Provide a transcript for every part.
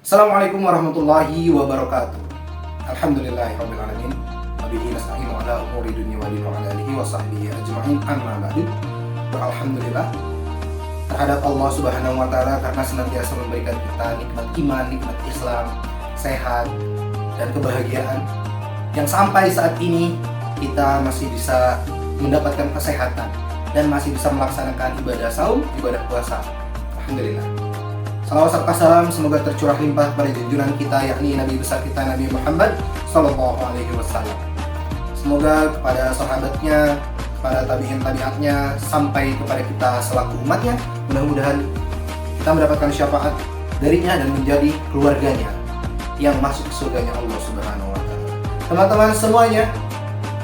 Assalamualaikum warahmatullahi wabarakatuh. Alhamdulillahirabbil alamin. Wabihi nasta'inu ala umuri dunya wa dini wa ala alihi wa sahbihi ajma'in. Amma ba'du. Alhamdulillah terhadap Allah Subhanahu wa taala karena senantiasa memberikan kita nikmat iman, nikmat Islam, sehat dan kebahagiaan yang sampai saat ini kita masih bisa mendapatkan kesehatan dan masih bisa melaksanakan ibadah saum, ibadah puasa. Alhamdulillah. Salawat serta salam semoga tercurah limpah pada junjungan kita yakni Nabi besar kita Nabi Muhammad Sallallahu Alaihi Wasallam. Semoga kepada sahabatnya, kepada tabi'in-tabi'atnya sampai kepada kita selaku umatnya, mudah-mudahan kita mendapatkan syafaat darinya dan menjadi keluarganya yang masuk surganya Allah Subhanahu Wa Taala. Teman-teman semuanya,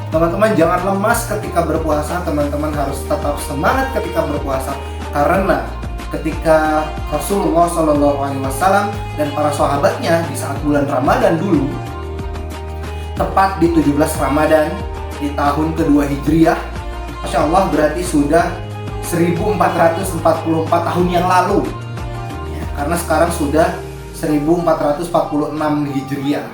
teman-teman jangan lemas ketika berpuasa. Teman-teman harus tetap semangat ketika berpuasa karena ketika Rasulullah SAW dan para sahabatnya di saat bulan Ramadan dulu, tepat di 17 Ramadan di tahun kedua Hijriah, Masya Allah berarti sudah 1444 tahun yang lalu ya, karena sekarang sudah 1446 Hijriah,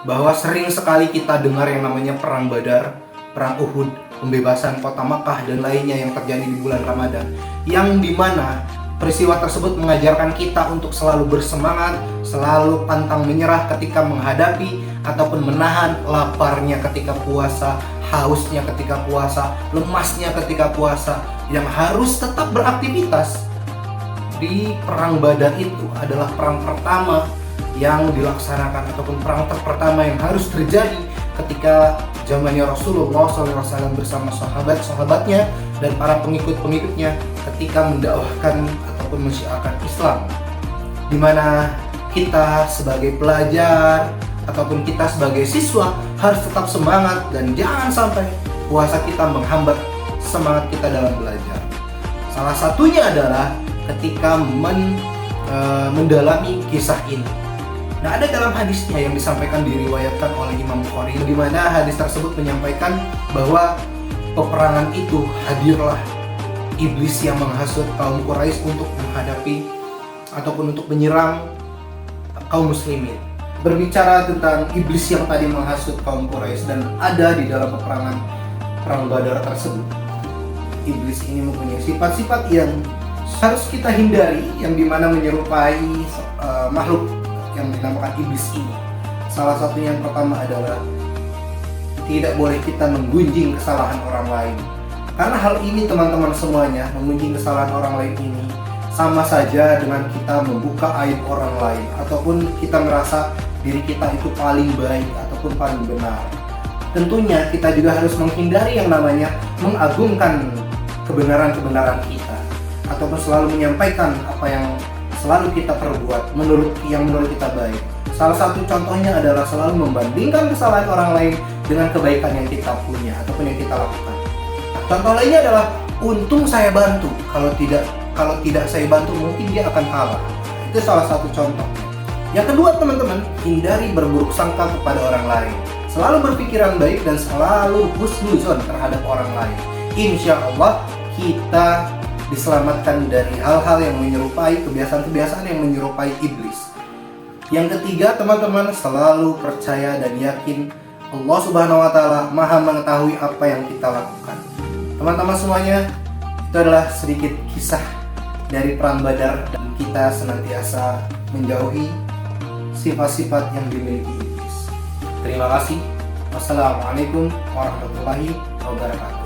bahwa sering sekali kita dengar yang namanya Perang Badar, Perang Uhud, pembebasan kota Makkah dan lainnya yang terjadi di bulan Ramadan, yang dimana peristiwa tersebut mengajarkan kita untuk selalu bersemangat, selalu pantang menyerah ketika menghadapi ataupun menahan laparnya ketika puasa, hausnya ketika puasa, lemasnya ketika puasa, yang harus tetap beraktivitas. Di Perang Badar itu adalah perang pertama yang dilaksanakan ataupun perang pertama yang harus terjadi ketika zamannya Rasulullah SAW bersama sahabat-sahabatnya dan para pengikut-pengikutnya ketika mendakwahkan ataupun mensyiarkan Islam, di mana kita sebagai pelajar ataupun kita sebagai siswa harus tetap semangat dan jangan sampai puasa kita menghambat semangat kita dalam belajar. Salah satunya adalah ketika mendalami kisah ini. Nah, ada dalam hadisnya yang disampaikan diriwayatkan oleh Imam Bukhari, di mana hadis tersebut menyampaikan bahwa peperangan itu hadirlah iblis yang menghasut kaum Quraisy untuk menghadapi ataupun untuk menyerang kaum muslimin. Berbicara tentang iblis yang tadi menghasut kaum Quraisy dan ada di dalam peperangan Perang Badar tersebut, iblis ini mempunyai sifat-sifat yang harus kita hindari, yang dimana menyerupai makhluk yang dinamakan iblis ini. Salah satunya yang pertama adalah tidak boleh kita menggunjing kesalahan orang lain. Karena hal ini teman-teman semuanya, menggunjing kesalahan orang lain ini sama saja dengan kita membuka aib orang lain ataupun kita merasa diri kita itu paling baik ataupun paling benar. Tentunya kita juga harus menghindari yang namanya mengagungkan kebenaran-kebenaran kita ataupun selalu menyampaikan apa yang selalu kita perbuat menurut kita baik. Salah satu contohnya adalah selalu membandingkan kesalahan orang lain dengan kebaikan yang kita punya ataupun yang kita lakukan. Contoh lainnya adalah untung saya bantu, kalau tidak saya bantu mungkin dia akan kalah. Itu salah satu contoh. Yang kedua teman-teman, hindari berburuk sangka kepada orang lain. Selalu berpikiran baik dan selalu husnuzon terhadap orang lain. Insya Allah kita diselamatkan dari hal-hal yang menyerupai kebiasaan-kebiasaan yang menyerupai iblis. Yang ketiga teman-teman, selalu percaya dan yakin Allah Subhanahu wa Ta'ala Maha mengetahui apa yang kita lakukan. Teman-teman semuanya, itu adalah sedikit kisah dari Perang Badar dan kita senantiasa menjauhi sifat-sifat yang dimiliki iblis. Terima kasih. Wassalamualaikum warahmatullahi wabarakatuh.